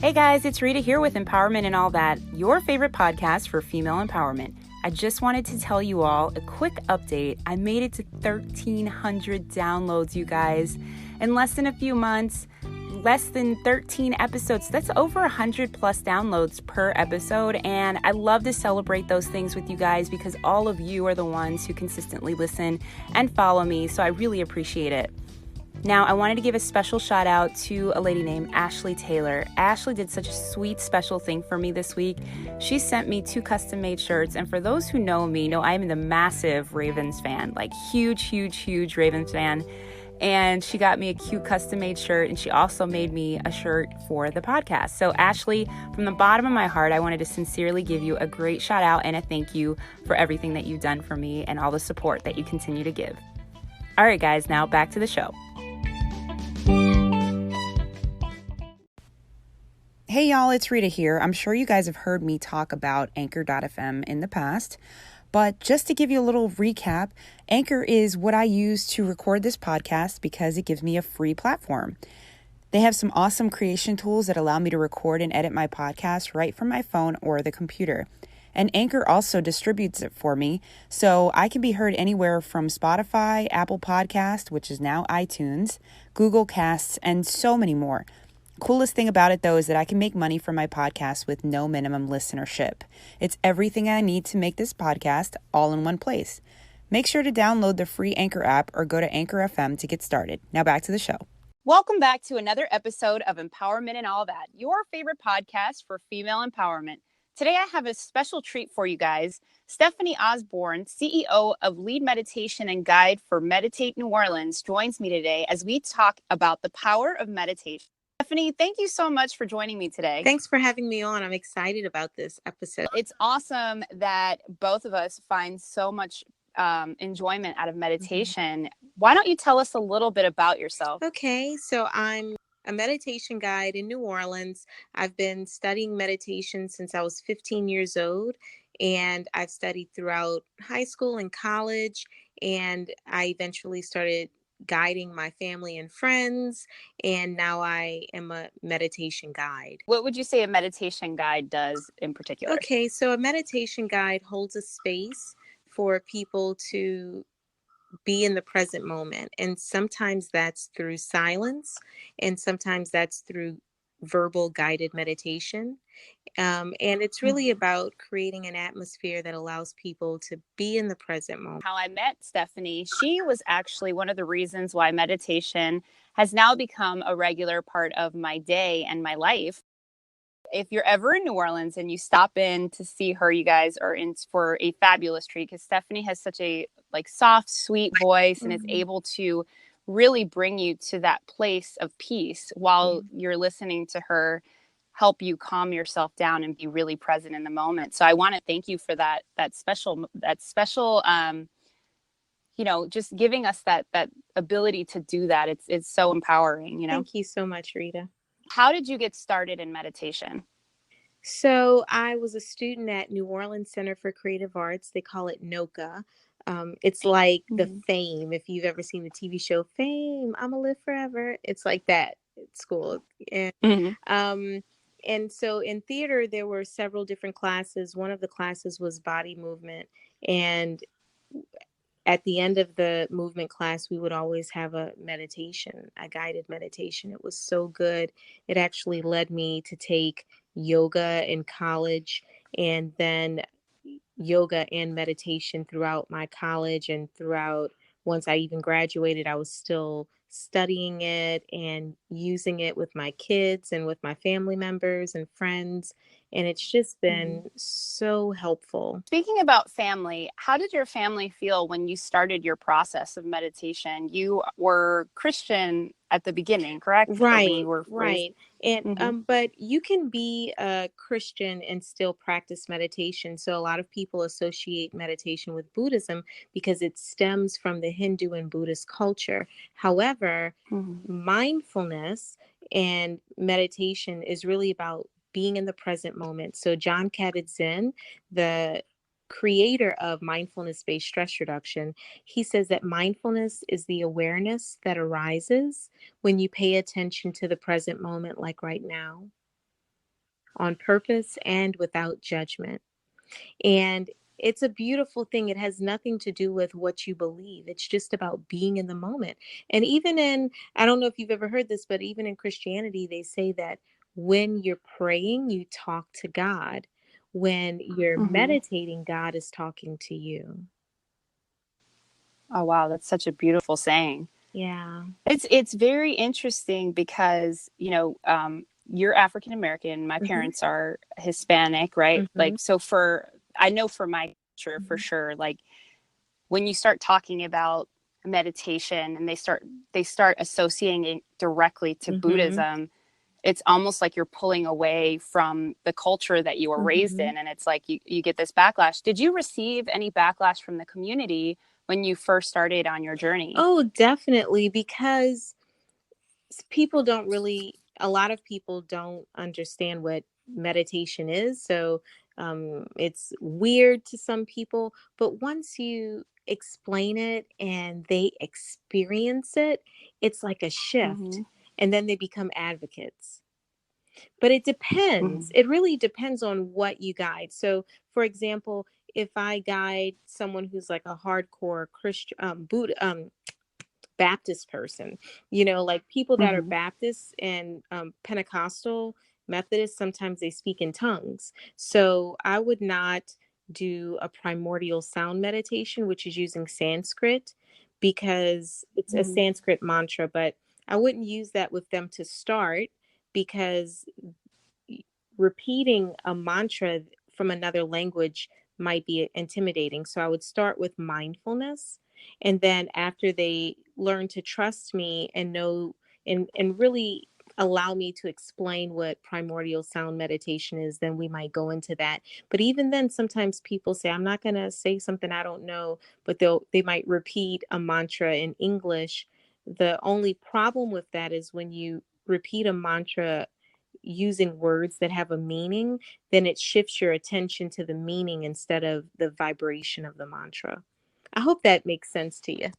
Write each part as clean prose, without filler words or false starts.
Hey guys, it's Rita here with Empowerment and All That, your favorite podcast for female empowerment. I just wanted to tell you all a quick update. I made it to 1,300 downloads, you guys, in less than a few months, less than 13 episodes. That's over 100 plus downloads per episode, and I love to celebrate those things with you guys because all of you are the ones who consistently listen and follow me, so I really appreciate it. Now, I wanted to give a special shout out to a lady named Ashley Taylor. Ashley did such a sweet, special thing for me this week. She sent me 2 custom-made shirts, and for those who know me, know I'm the massive Ravens fan, like huge Ravens fan. And she got me a cute custom-made shirt, and she also made me a shirt for the podcast. So, Ashley, from the bottom of my heart, I wanted to sincerely give you a great shout out and a thank you for everything that you've done for me and all the support that you continue to give. All right, guys, now back to the show. Hey y'all, it's Rita here. I'm sure you guys have heard me talk about Anchor.fm in the past, but just to give you a little recap, Anchor is what I use to record this podcast because it gives me a free platform. They have some awesome creation tools that allow me to record and edit my podcast right from my phone or the computer. And Anchor also distributes it for me, so I can be heard anywhere from Spotify, Apple Podcast, which is now iTunes, Google Casts, and so many more. Coolest thing about it, though, is that I can make money from my podcast with no minimum listenership. It's everything I need to make this podcast all in one place. Make sure to download the free Anchor app or go to Anchor FM to get started. Now back to the show. Welcome back to another episode of Empowerment and All That, your favorite podcast for female empowerment. Today, I have a special treat for you guys. Stephanie Osborne, CEO of Lead Meditation and Guide for Meditate New Orleans, joins me today as we talk about the power of meditation. Stephanie, thank you so much for joining me today. Thanks for having me on. I'm excited about this episode. It's awesome that both of us find so much enjoyment out of meditation. Mm-hmm. Why don't you tell us a little bit about yourself? Okay, so I'm a meditation guide in New Orleans. I've been studying meditation since I was 15 years old, and I've studied throughout high school and college, and I eventually started guiding my family and friends, and now I am a meditation guide. What would you say a meditation guide does in particular? Okay, so a meditation guide holds a space for people to be in the present moment, and sometimes that's through silence, and sometimes that's through verbal guided meditation. And it's really about creating an atmosphere that allows people to be in the present moment. How I met Stephanie, she was actually one of the reasons why meditation has now become a regular part of my day and my life. If you're ever in New Orleans and you stop in to see her, you guys are in for a fabulous treat because Stephanie has such a soft, sweet voice and is able to really bring you to that place of peace while you're listening to her help you calm yourself down and be really present in the moment. So I want to thank you for that special, just giving us that ability to do that. It's so empowering, Thank you so much, Rita. How did you get started in meditation? So I was a student at New Orleans Center for Creative Arts. They call it NOCA. It's like the Fame. If you've ever seen the TV show Fame, I'ma live forever. It's like that at school. And so in theater, there were several different classes. One of the classes was body movement. And at the end of the movement class, we would always have a meditation, a guided meditation. It was so good. It actually led me to take yoga in college, and then yoga and meditation throughout my college, and throughout once I even graduated, I was still studying it and using it with my kids and with my family members and friends. And it's just been so helpful. Speaking about family, how did your family feel when you started your process of meditation? You were Christian at the beginning, correct? Right. And but you can be a Christian and still practice meditation. So a lot of people associate meditation with Buddhism because it stems from the Hindu and Buddhist culture. However, mindfulness and meditation is really about being in the present moment. So John Kabat-Zinn, the creator of mindfulness-based stress reduction, he says that mindfulness is the awareness that arises when you pay attention to the present moment, like right now. on purpose and without judgment. And it's a beautiful thing. It has nothing to do with what you believe. It's just about being in the moment. And even in, I don't know if you've ever heard this, but even in Christianity, they say that when you're praying, you talk to God. When you're Mm-hmm. meditating, God is talking to you. Oh, wow. That's such a beautiful saying. Yeah. It's very interesting because, you're African American. My Hmm. parents are Hispanic, right? Hmm. Like, so I know for my culture, for sure, like when you start talking about meditation and they start associating it directly to Hmm. Buddhism, it's almost like you're pulling away from the culture that you were raised Hmm. in. And it's like you get this backlash. Did you receive any backlash from the community when you first started on your journey? Oh, definitely. Because people don't really, a lot of people don't understand what meditation is. So it's weird to some people. But once you explain it and they experience it, it's like a shift. Mm-hmm. And then they become advocates. But it depends. Mm-hmm. It really depends on what you guide. So, for example, if I guide someone who's like a hardcore Christian, Baptist person, like people that are Mm-hmm. Baptist and Pentecostal Methodist, sometimes they speak in tongues. So I would not do a primordial sound meditation, which is using Sanskrit, because it's a Mm-hmm. Sanskrit mantra, but I wouldn't use that with them to start because repeating a mantra from another language might be intimidating. So I would start with mindfulness. And then after they learn to trust me and know and really allow me to explain what primordial sound meditation is, then we might go into that. But even then, sometimes people say, I'm not gonna say something I don't know, but they might repeat a mantra in English. The only problem with that is when you repeat a mantra using words that have a meaning, then it shifts your attention to the meaning instead of the vibration of the mantra. I hope that makes sense to you.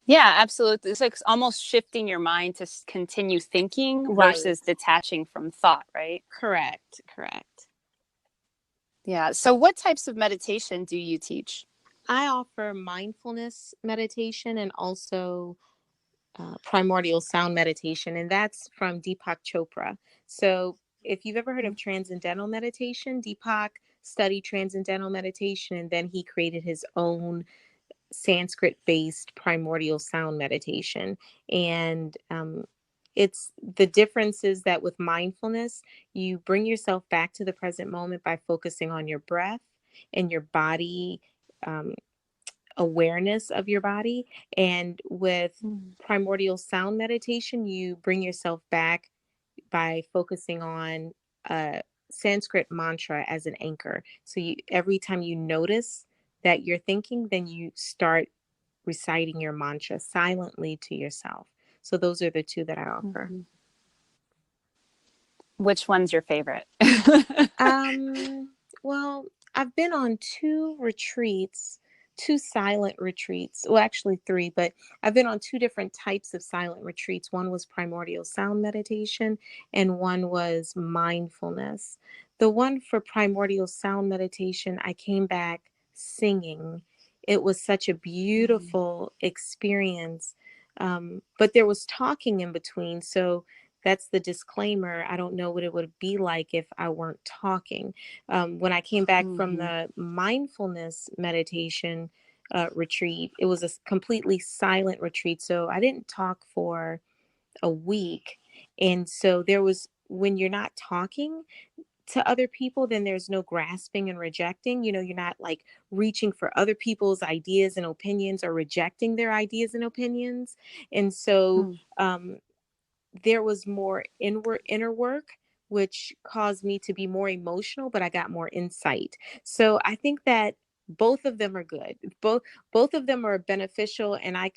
Yeah, absolutely. It's like almost shifting your mind to continue thinking Right. versus detaching from thought, right? Correct. Correct. Yeah. So, what types of meditation do you teach? I offer mindfulness meditation and also primordial sound meditation, and that's from Deepak Chopra. So, if you've ever heard of transcendental meditation, Deepak studied transcendental meditation and then he created his own Sanskrit based primordial sound meditation. And it's the difference is that with mindfulness, you bring yourself back to the present moment by focusing on your breath and your body. Awareness of your body. And with Mm-hmm. primordial sound meditation, you bring yourself back by focusing on a Sanskrit mantra as an anchor. So you every time you notice that you're thinking, then you start reciting your mantra silently to yourself. So those are the two that I offer. Which one's your favorite? Um, well, I've been on two retreats, two silent retreats. Well, actually three, but I've been on two different types of silent retreats. One was primordial sound meditation, and one was mindfulness. The one for primordial sound meditation, I came back singing. It was such a beautiful experience. But there was talking in between. So that's the disclaimer. I don't know what it would be like if I weren't talking. When I came back from Mm-hmm. the mindfulness meditation retreat, it was a completely silent retreat. So I didn't talk for a week. And so there was, when you're not talking to other people, then there's no grasping and rejecting. You're not like reaching for other people's ideas and opinions or rejecting their ideas and opinions. And so, there was more inner work, which caused me to be more emotional, but I got more insight. So I think that both of them are good. Both of them are beneficial, and I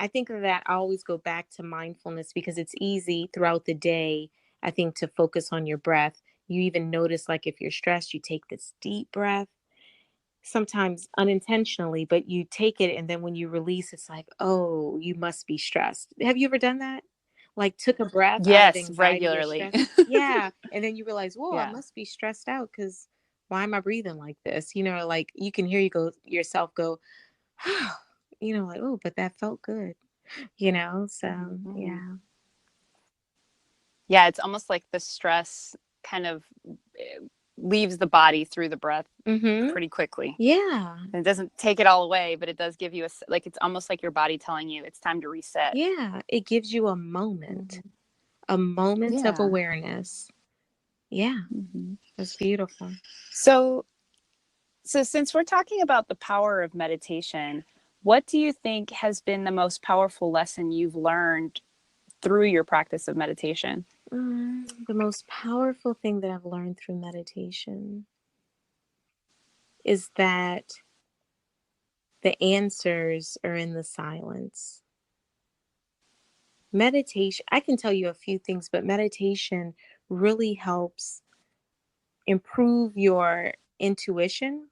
think that I always go back to mindfulness because it's easy throughout the day, I think, to focus on your breath. You even notice, like, if you're stressed, you take this deep breath, sometimes unintentionally, but you take it, and then when you release, it's like, oh, you must be stressed. Have you ever done that? like took a breath out of Yes, anxiety or regularly. stress. Yeah. And then you realize, whoa, I Yeah. must be stressed out because why am I breathing like this? Like you can hear yourself go, like, oh, but that felt good, so Hmm. yeah. Yeah, it's almost like the stress kind of leaves the body through the breath Mm-hmm. pretty quickly. Yeah. And it doesn't take it all away, but it does give you like, it's almost like your body telling you it's time to reset. Yeah. It gives you Hmm. a moment of Yeah. awareness. Yeah. Hmm. That's beautiful. So, so since we're talking about the power of meditation, what do you think has been the most powerful lesson you've learned through your practice of meditation? The most powerful thing that I've learned through meditation is that the answers are in the silence. Meditation, I can tell you a few things, but meditation really helps improve your intuition.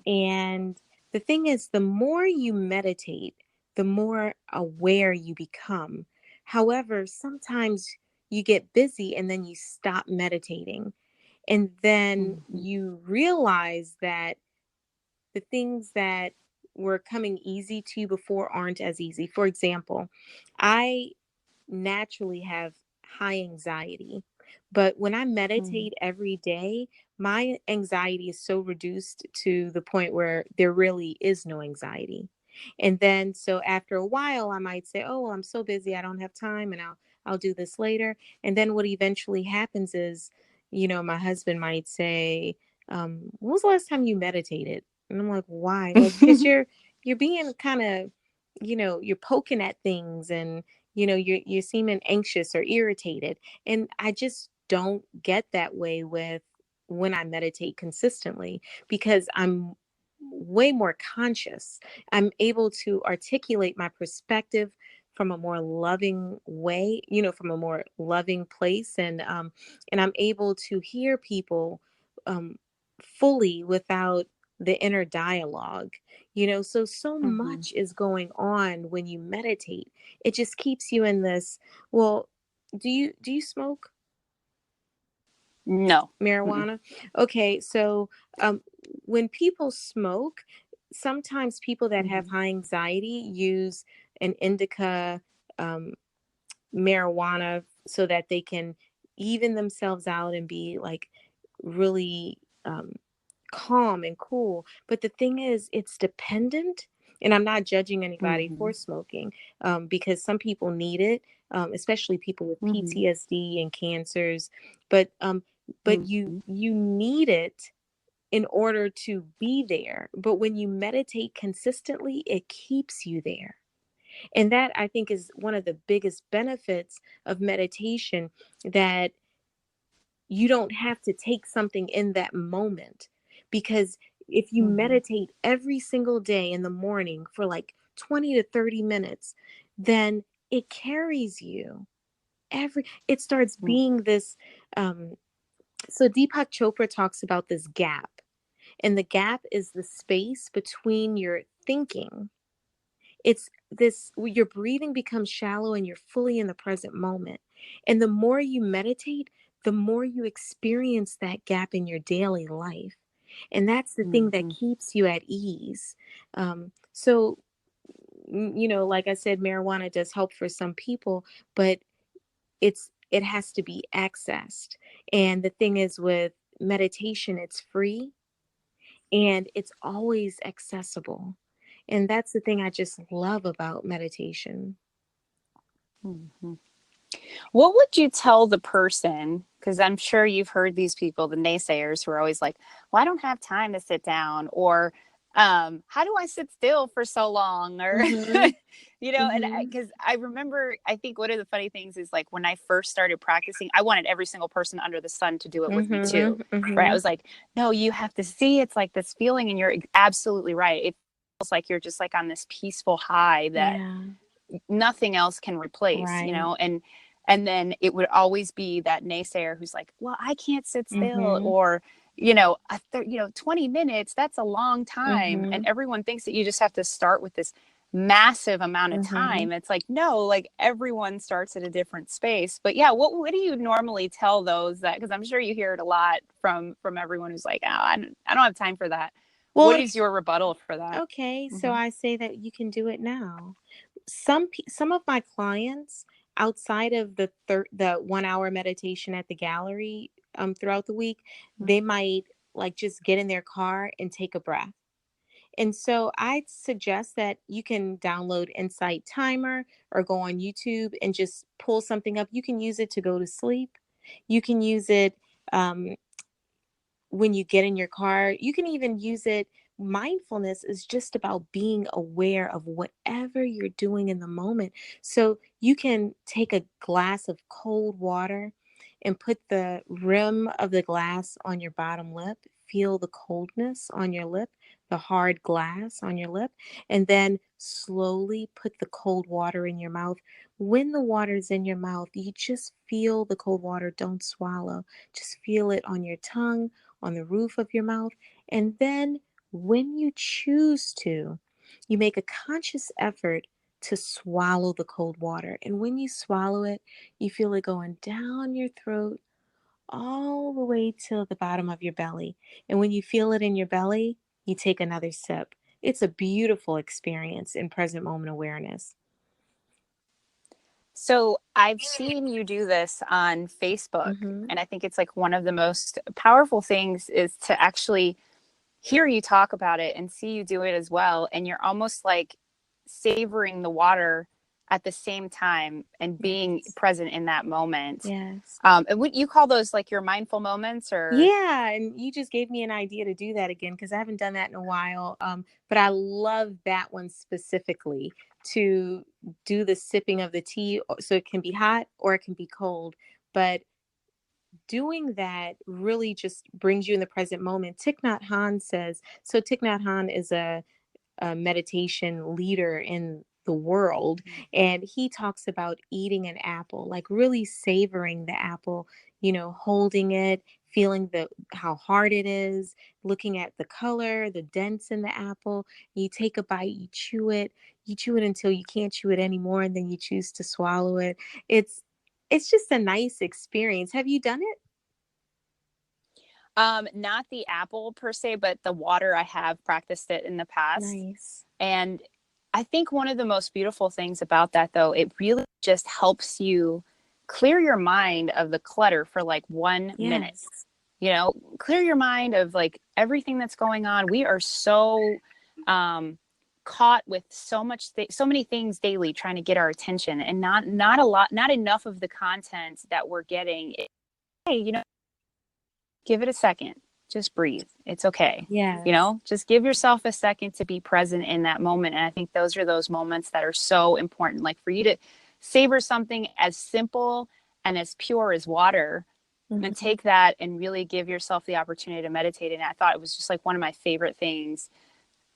And the thing is, the more you meditate, the more aware you become. However, sometimes you get busy and then you stop meditating. And then Mm-hmm. you realize that the things that were coming easy to you before aren't as easy. For example, I naturally have high anxiety. But when I Mm-hmm. meditate every day, my anxiety is so reduced to the point where there really is no anxiety. And then so after a while I might say, "Oh, well, I'm so busy, I don't have time and I'll do this later." And then what eventually happens is, my husband might say, "When was the last time you meditated?" And I'm like, "Why?" Well, because you're being kind of, you're poking at things and you're seeming anxious or irritated, and I just don't get that way with when I meditate consistently, because I'm way more conscious. I'm able to articulate my perspective from a more loving way, from a more loving place, and I'm able to hear people um fully without the inner dialogue. So Mm-hmm. much is going on when you meditate. It just keeps you in this. Well, do you smoke No. Mm-mm. marijuana? Okay, so um when people smoke, sometimes people that have Mm-hmm. high anxiety use an indica um marijuana so that they can even themselves out and be like really calm and cool. But the thing is, it's dependent. And I'm not judging anybody Mm-hmm. for smoking, because some people need it, especially people with Mm-hmm. PTSD and cancers. But Mm-hmm. you need it in order to be there. But when you meditate consistently, it keeps you there. And that, I think, is one of the biggest benefits of meditation, that you don't have to take something in that moment. Because if you Mm-hmm. meditate every single day in the morning for like 20 to 30 minutes, then it carries you it starts being this. So Deepak Chopra talks about this gap, and the gap is the space between your thinking. It's this, your breathing becomes shallow and you're fully in the present moment. And the more you meditate, the more you experience that gap in your daily life. And that's the thing that Mm-hmm. keeps you at ease. So, like I said, marijuana does help for some people, but it has to be accessed. And the thing is, with meditation, it's free and it's always accessible. And that's the thing I just love about meditation. Mm-hmm. What would you tell the person? Because I'm sure you've heard these people, the naysayers, who are always like, well, I don't have time to sit down, or how do I sit still for so long? Or, Mhm. and Mhm. because I remember, I think one of the funny things is like when I first started practicing, I wanted every single person under the sun to do it with me too. Mhm. Right. I Mhm. was like, no, you have to see it's like this feeling, and you're absolutely right. It feels like you're just like on this peaceful high that Yeah. nothing else can replace, Right. and then it would always be that naysayer who's like, well, I can't sit still, Mhm. or 20 minutes, that's a long time. And Mhm. everyone thinks that you just have to start with this massive amount of Mm-hmm. time. It's like, no, like everyone starts at a different space. But yeah, what do you normally tell those that, because I'm sure you hear it a lot from everyone who's like, oh, I don't have time for that. What Well, is your rebuttal for that? okay, so Mm-hmm. I say that you can do it now. Some of my clients outside of the 1 hour meditation at the gallery throughout the week, they might like just get in their car and take a breath. And so I suggest that you can download Insight Timer or go on YouTube and just pull something up. You can use it to go to sleep. You can use it um, when you get in your car. You can even use it. Mindfulness is just about being aware of whatever you're doing in the moment. So you can take a glass of cold water and put the rim of the glass on your bottom lip. Feel the coldness on your lip, the hard glass on your lip, and then slowly put the cold water in your mouth. When the water's in your mouth, you just feel the cold water. Don't swallow. Just feel it on your tongue, on the roof of your mouth. And then when you choose to, you make a conscious effort to swallow the cold water. And when you swallow it, you feel it going down your throat all the way to the bottom of your belly. And when you feel it in your belly, you take another sip. It's a beautiful experience in present moment awareness. So I've seen you do this on Facebook, Mm-hmm. and I think it's like one of the most powerful things is to actually hear you talk about it and see you do it as well. And you're almost like savoring the water at the same time and being Yes. present in that moment. Yes. And would you call those like your mindful moments or? Yeah, and you just gave me an idea to do that again because I haven't done that in a while. But I love that one specifically to do the sipping of the tea, so it can be hot or it can be cold. But doing that really just brings you in the present moment. Thich Nhat Hanh says so. Thich Nhat Hanh is a meditation leader in the world, and he talks about eating an apple, like really savoring the apple, holding it, feeling the how hard it is, looking at the color, the dents in the apple. You take a bite, you chew it until you can't chew it anymore, and then you choose to swallow it. It's just a nice experience. Have you done it? Not the apple per se, but the water. I have practiced it in the past. Nice. And I think one of the most beautiful things about that, though, it really just helps you clear your mind of the clutter for like 1 minute. Yes. Clear your mind of like everything that's going on. We are so um, caught with so many things daily trying to get our attention, and not enough of the content that we're getting. Hey, give it a second. Just breathe. It's okay. Yes. Just give yourself a second to be present in that moment. And I think those are those moments that are so important. Like for you to savor something as simple and as pure as water and Mhm. take that and really give yourself the opportunity to meditate. And I thought it was just like one of my favorite things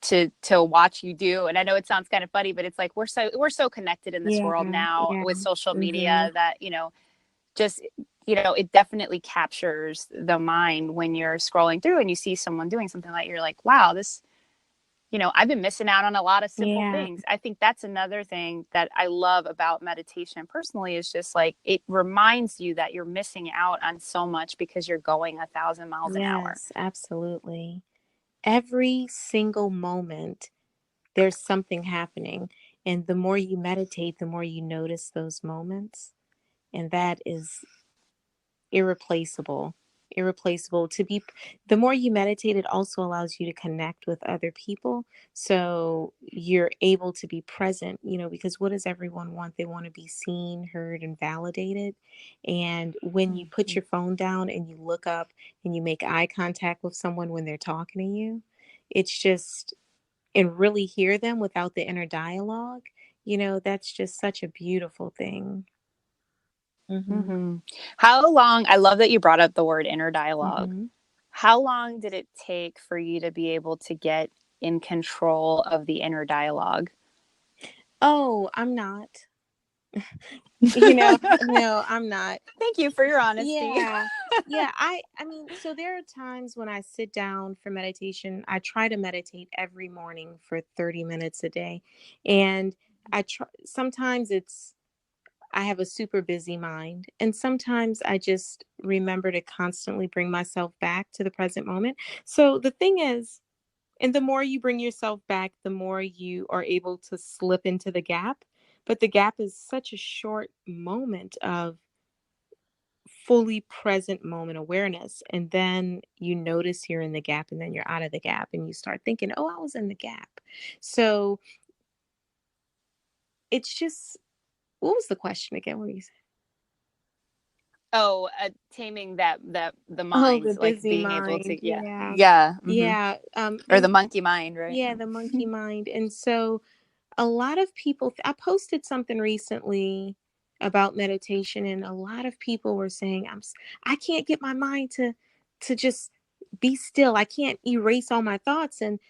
to watch you do. And I know it sounds kind of funny, but it's like we're so connected in this Yeah. world now Yeah. with social Hmm. media that, just it definitely captures the mind when you're scrolling through and you see someone doing something like you're like, wow, this, I've been missing out on a lot of simple Yeah. things. I think that's another thing that I love about meditation personally is just like it reminds you that you're missing out on so much because you're going 1,000 miles an hour. Yes, absolutely. Every single moment, there's something happening. And the more you meditate, the more you notice those moments. And that is irreplaceable. Irreplaceable to be. The more you meditate, it also allows you to connect with other people, so you're able to be present, because what does everyone want? They want to be seen, heard, and validated. And when you put Mhm. your phone down and you look up and you make eye contact with someone when they're talking to you, it's just, and really hear them without the inner dialogue, that's just such a beautiful thing. Hmm. Mm-hmm. How long, I love that you brought up the word inner dialogue. Hmm. How long did it take for you to be able to get in control of the inner dialogue? Oh, I'm not. No, I'm not. Thank you for your honesty. Yeah. Yeah, I mean, so there are times when I sit down for meditation. I try to meditate every morning for 30 minutes a day. And I try sometimes it's I have a super busy mind, and sometimes I just remember to constantly bring myself back to the present moment. So the thing is, and the more you bring yourself back, the more you are able to slip into the gap. But the gap is such a short moment of fully present moment awareness. And then you notice you're in the gap, and then you're out of the gap, and you start thinking, oh, I was in the gap. So it's just, what was the question again? What were you saying? Oh, taming the Oh, mind, the like busy being able mind. to, yeah, Yeah. yeah, Yeah. or And the monkey mind, right? yeah, the monkey mind. And so a lot of people, I posted something recently about meditation, and a lot of people were saying, I can't get my mind to just be still. I can't erase all my thoughts. And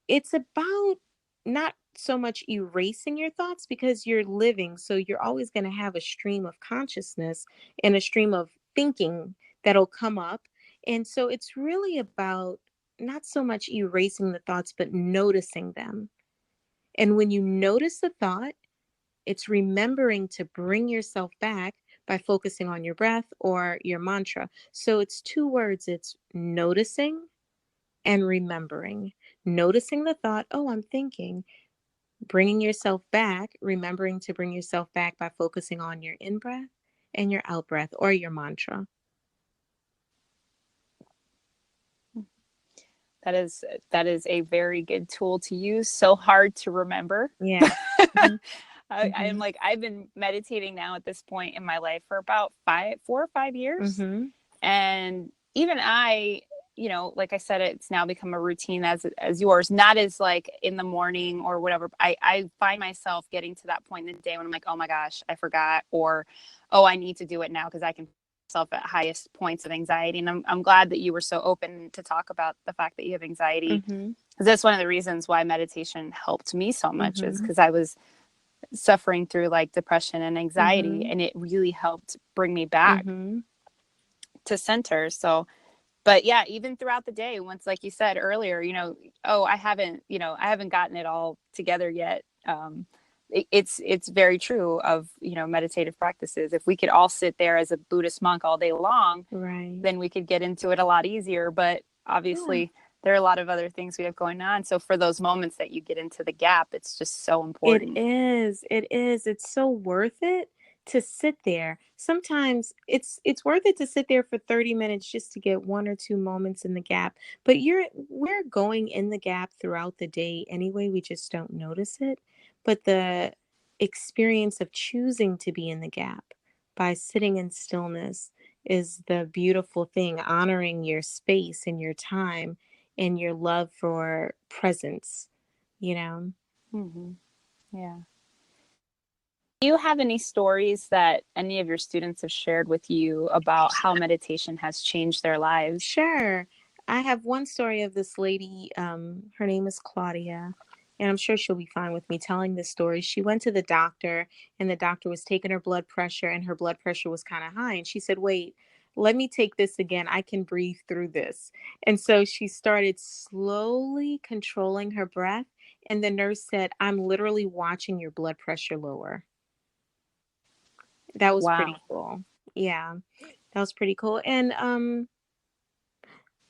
it's about not so much erasing your thoughts, because you're living. So you're always going to have a stream of consciousness and a stream of thinking that'll come up. And so it's really about not so much erasing the thoughts, but noticing them. And when you notice the thought, it's remembering to bring yourself back by focusing on your breath or your mantra. So it's two words, it's noticing and remembering. Noticing the thought, oh, I'm thinking, bringing yourself back, remembering to bring yourself back by focusing on your in breath and your out breath or your mantra. That is that is a very good tool to use. So hard to remember. Yeah. Mm-hmm. I'm Mm-hmm. like, I've been meditating now at this point in my life for about 4 or 5 years. Mm-hmm. And even like I said, it's now become a routine as yours, not as like in the morning or whatever. I find myself getting to that point in the day when I'm like, oh my gosh, I forgot, or, oh, I need to do it now because I can myself at highest points of anxiety. And I'm glad that you were so open to talk about the fact that you have anxiety, Mm-hmm. because that's one of the reasons why meditation helped me so much, is Mm-hmm. because I was suffering through like depression and anxiety, Mm-hmm. and it really helped bring me back Mm-hmm. to center. So, but yeah, even throughout the day, once, like you said earlier, oh, I haven't gotten it all together yet. It's very true of, meditative practices. If we could all sit there as a Buddhist monk all day long, Right. then we could get into it a lot easier. But Yeah. obviously, there are a lot of other things we have going on. So for those moments that you get into the gap, it's just so It important. is. It is. It's so worth it to sit there. Sometimes it's worth it to sit there for 30 minutes just to get one or two moments in the gap. But we're going in the gap throughout the day anyway, we just don't notice it. But the experience of choosing to be in the gap by sitting in stillness is the beautiful thing, honoring your space and your time and your love for presence, you know. Mm-hmm. Yeah. Do you have any stories that any of your students have shared with you about how meditation has changed their lives? Sure. I have one story of this lady. Her name is Claudia, and I'm sure she'll be fine with me telling this story. She went to the doctor, and the doctor was taking her blood pressure, and her blood pressure was kind of high. And she said, wait, let me take this again. I can breathe through this. And so she started slowly controlling her breath. And the nurse said, I'm literally watching your blood pressure lower. That was pretty Wow. cool. Yeah, that was pretty cool. And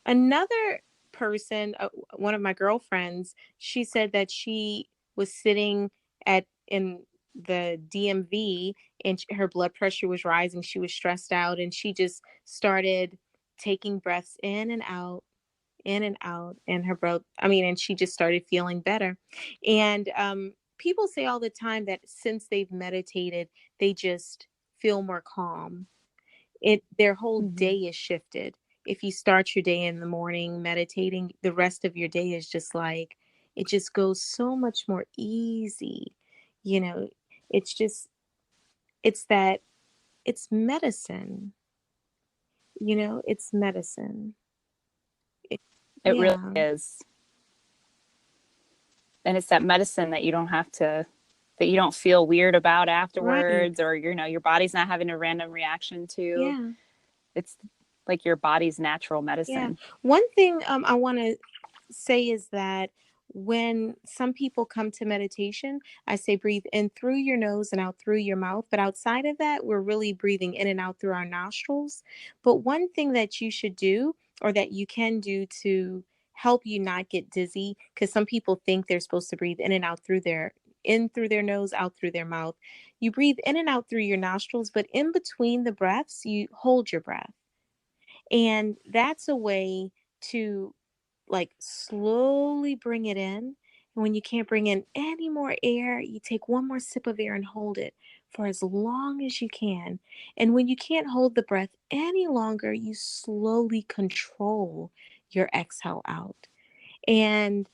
another person, one of my girlfriends, she said that she was sitting at in the DMV, and her blood pressure was rising. She was stressed out, and she just started taking breaths in and out, and and she just started feeling better. And people say all the time that since they've meditated, they just feel more calm. Their whole Mm-hmm. day is shifted. If you start your day in the morning meditating, the rest of your day is just like, it just goes so much more easy. You know, it's just it's that it's medicine. It's medicine. It, It really yeah. is. And it's that medicine that you don't have to that you don't feel weird about Right. afterwards, or, your body's not having a random reaction to. Yeah. It's like your body's natural Yeah. medicine. One thing I want to say is that when some people come to meditation, I say breathe in through your nose and out through your mouth. But outside of that, we're really breathing in and out through our nostrils. But one thing that you should do, or that you can do to help you not get dizzy, because some people think they're supposed to breathe in and out through their nose, out through their mouth. You breathe in and out through your nostrils, but in between the breaths, you hold your breath. And that's a way to like slowly bring it in. And when you can't bring in any more air, you take one more sip of air and hold it for as long as you can. And when you can't hold the breath any longer, you slowly control your exhale out. And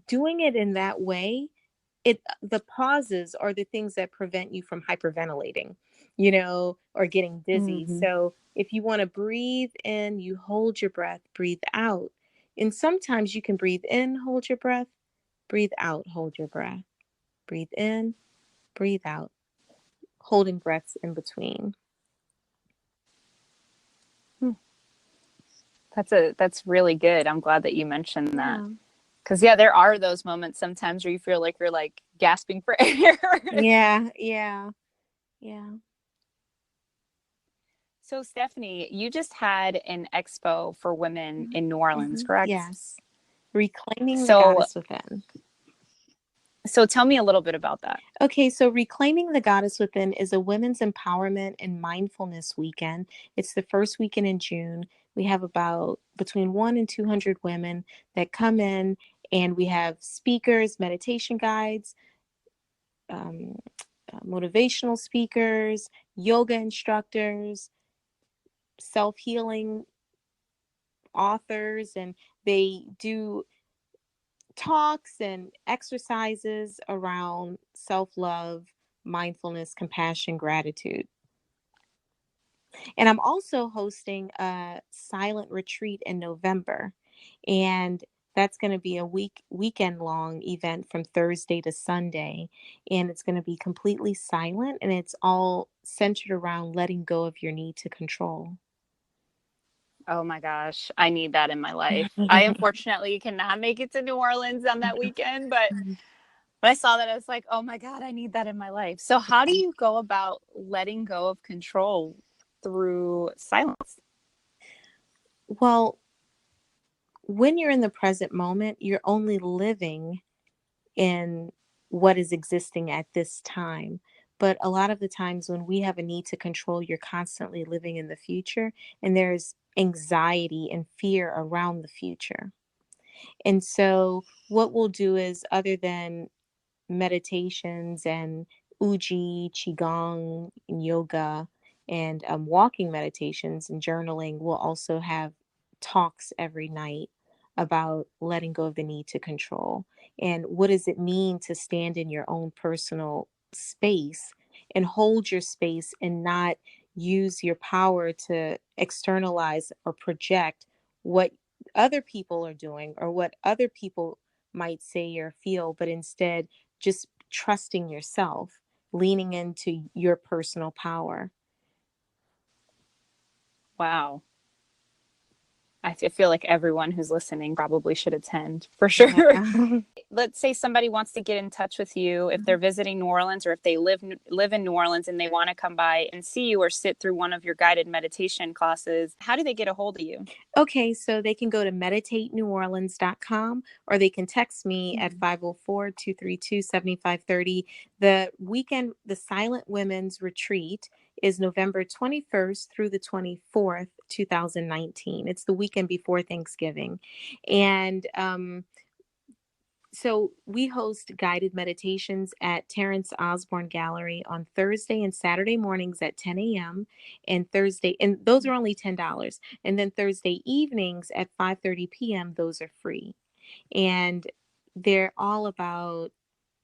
doing it in that way, the pauses are the things that prevent you from hyperventilating, or getting dizzy. Mm-hmm. So if you want to breathe in, you hold your breath, breathe out. And sometimes you can breathe in, hold your breath, breathe out, hold your breath, breathe in, breathe out, holding breaths in between. That's really good. I'm glad that you mentioned that. Yeah. Because, yeah, there are those moments sometimes where you feel like you're like gasping for air. Yeah. Yeah. Yeah. So, Stephanie, you just had an expo for women in New Orleans, Mhm. correct? Yes. Reclaiming the So, goddess within. so tell me a little bit about that. Okay, so Reclaiming the Goddess Within is a women's empowerment and mindfulness weekend. It's the first weekend in June. We have about between 1 and 200 women that come in, and we have speakers, meditation guides, um, motivational speakers, yoga instructors, self healing authors, and they do talks and exercises around self love, mindfulness, compassion, gratitude. And I'm also hosting a silent retreat in November. And that's going to be a weekend long event from Thursday to Sunday. And it's going to be completely silent, and it's all centered around letting go of your need to control. Oh my gosh, I need that in my life. I unfortunately cannot make it to New Orleans on that weekend, but when I saw that, I was like, oh my God, I need that in my life. So, how do you go about letting go of control through silence? Well, when you're in the present moment, you're only living in what is existing at this time. But a lot of the times when we have a need to control, you're constantly living in the future, and there's anxiety and fear around the future. And so, what we'll do is, other than meditations and uji, qigong, and yoga, and walking meditations and journaling, we'll also have talks every night about letting go of the need to control, and what does it mean to stand in your own personal space and hold your space and not use your power to externalize or project what other people are doing or what other people might say or feel, but instead just trusting yourself, leaning into your personal power. Wow. I feel like everyone who's listening probably should attend for sure. Yeah. Let's say somebody wants to get in touch with you if they're visiting New Orleans, or if they live in New Orleans and they want to come by and see you or sit through one of your guided meditation classes. How do they get a hold of you? Okay, so they can go to meditateneworleans.com, or they can text me at Mhm. 504-232-7530. The Silent Women's Retreat is November 21st through the 24th, 2019. It's the weekend before Thanksgiving. And so we host guided meditations at Terrence Osborne Gallery on Thursday and Saturday mornings at 10 a.m. and those are only $10. And then Thursday evenings at 5:30 p.m., those are free. And they're all about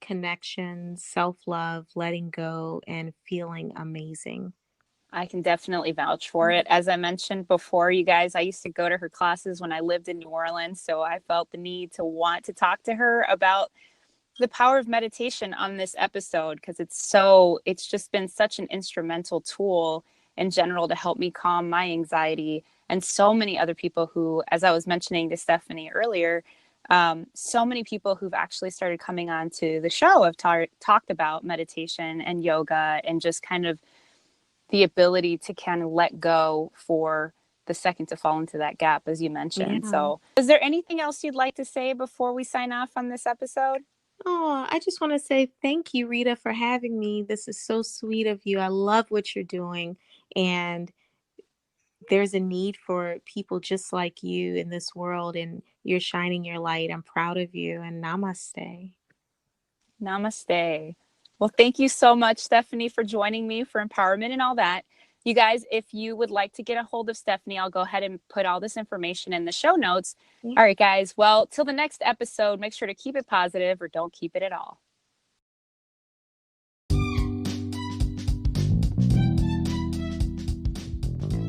connection, self-love, letting go, and feeling amazing. I can definitely vouch for it. As I mentioned before, you guys, I used to go to her classes when I lived in New Orleans. So I felt the need to want to talk to her about the power of meditation on this episode because it's just been such an instrumental tool in general to help me calm my anxiety, and so many other people who, as I was mentioning to Stephanie earlier, so many people who've actually started coming on to the show have talked about meditation and yoga and just kind of the ability to kind of let go for the second to fall into that gap, as you mentioned. Yeah. So is there anything else you'd like to say before we sign off on this episode? Oh, I just want to say thank you, Rita, for having me. This is so sweet of you. I love what you're doing. And there's a need for people just like you in this world, and you're shining your light. I'm proud of you, and namaste. Namaste. Well, thank you so much, Stephanie, for joining me for Empowerment and All That. You guys, if you would like to get a hold of Stephanie, I'll go ahead and put all this information in the show notes. Yeah. All right, guys. Well, till the next episode, make sure to keep it positive or don't keep it at all.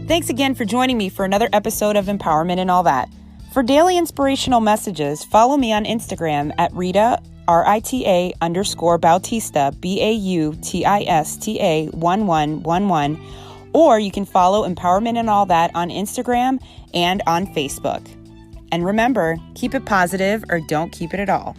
Thanks again for joining me for another episode of Empowerment and All That. For daily inspirational messages, follow me on Instagram at Rita, RITA_Bautista, BAUTISTA 1111, or you can follow Empowerment and All That on Instagram and on Facebook. And remember, keep it positive or don't keep it at all.